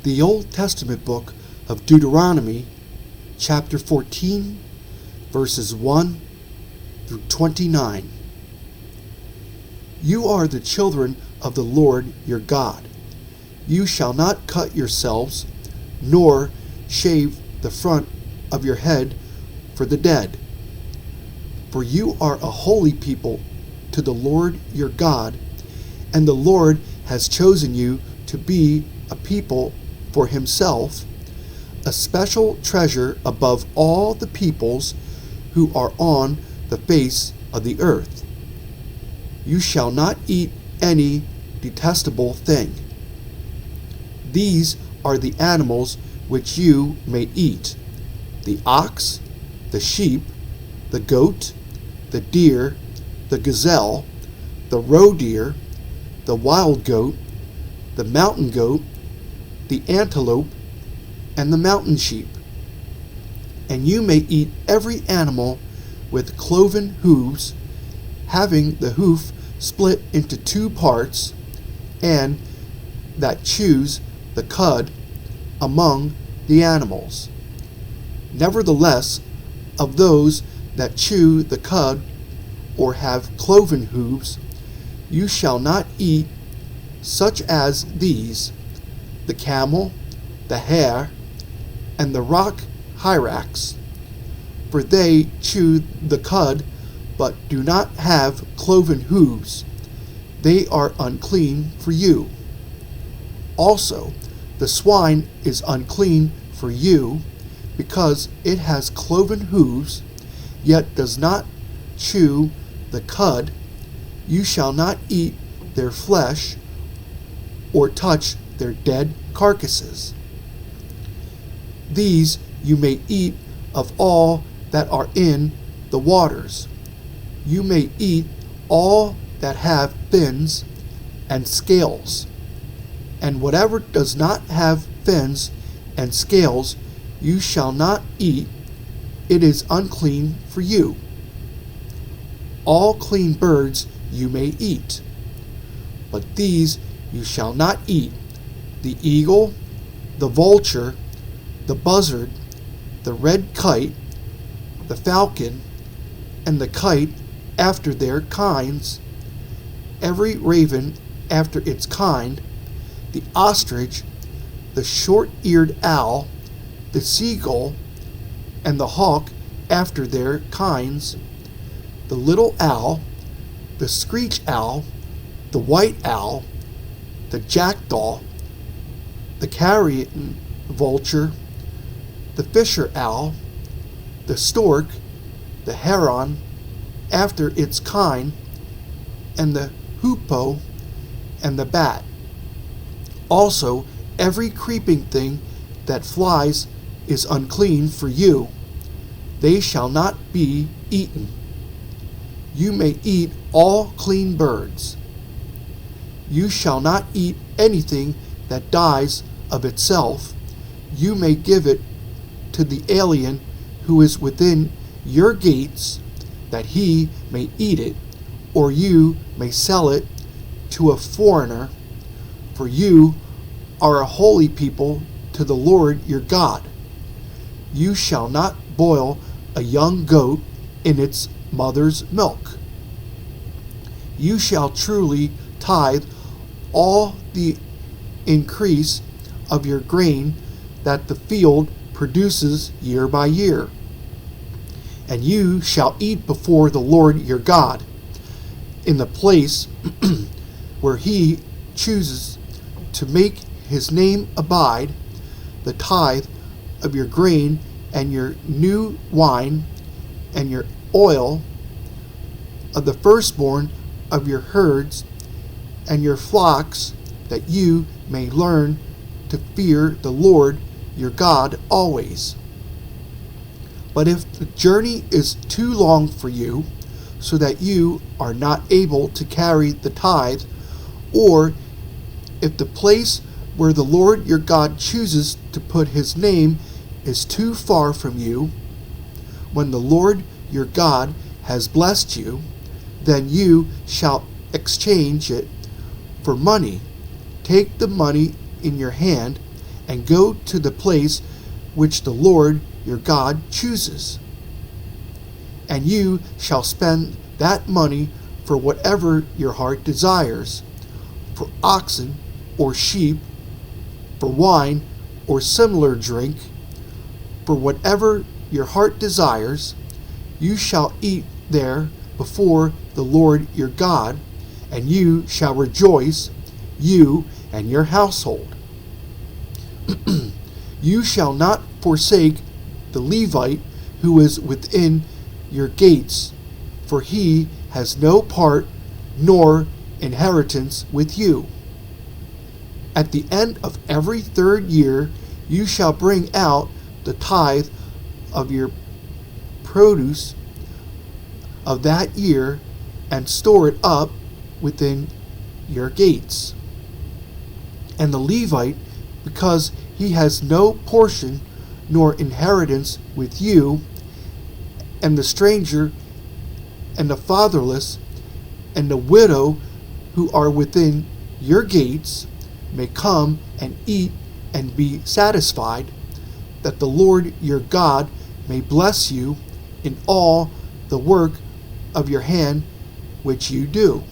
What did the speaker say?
The Old Testament book of Deuteronomy, chapter 14, verses 1 through 29. You are the children of the Lord your God. You shall not cut yourselves, nor shave the front of your head for the dead. For you are a holy people to the Lord your God, and the Lord has chosen you to be a people for himself, a special treasure above all the peoples who are on the face of the earth. You shall not eat any detestable thing. These are the animals which you may eat: the ox, the sheep, the goat, the deer, the gazelle, the roe deer, the wild goat, the mountain goat, the antelope, and the mountain sheep. And you may eat every animal with cloven hooves, having the hoof split into two parts, and that chews the cud among the animals. Nevertheless, of those that chew the cud or have cloven hooves, you shall not eat such as these: the camel, the hare, and the rock hyrax, for they chew the cud, but do not have cloven hooves. They are unclean for you. Also, the swine is unclean for you, because it has cloven hooves, yet does not chew the cud. You shall not eat their flesh, or touch their dead carcasses. These you may eat of all that are in the waters. You may eat all that have fins and scales, and whatever does not have fins and scales you shall not eat. It is unclean for you. All clean birds you may eat, but these you shall not eat: the eagle, the vulture, the buzzard, the red kite, the falcon, and the kite after their kinds, every raven after its kind, the ostrich, the short-eared owl, the seagull, and the hawk after their kinds, the little owl, the screech owl, the white owl, the jackdaw, the carrion vulture, the fisher owl, the stork, the heron after its kind, and the hoopoe and the bat. Also, every creeping thing that flies is unclean for you. They shall not be eaten. You may eat all clean birds. You shall not eat anything that dies of itself. You may give it to the alien who is within your gates, that he may eat it, or you may sell it to a foreigner, for you are a holy people to the Lord your God. You shall not boil a young goat in its mother's milk. You shall truly tithe all the increase of your grain that the field produces year by year. And you shall eat before the Lord your God in the place where he chooses to make his name abide, the tithe of your grain and your new wine and your oil, of the firstborn of your herds and your flocks, that you may learn to fear the Lord your God always. But if the journey is too long for you, so that you are not able to carry the tithe, or if the place where the Lord your God chooses to put his name is too far from you, when the Lord your God has blessed you, then you shall exchange it for money. Take the money in your hand and go to the place which the Lord your God chooses. And you shall spend that money for whatever your heart desires, for oxen or sheep, for wine or similar drink, for whatever your heart desires, you shall eat there before the Lord your God, and you shall rejoice, you and your household. You shall not forsake the Levite who is within your gates, for he has no part nor inheritance with you. At the end of every 3rd year you shall bring out the tithe of your produce of that year and store it up within your gates. And the Levite, because he has no portion nor inheritance with you, and the stranger and the fatherless and the widow who are within your gates, may come and eat and be satisfied, that the Lord your God may bless you in all the work of your hand which you do.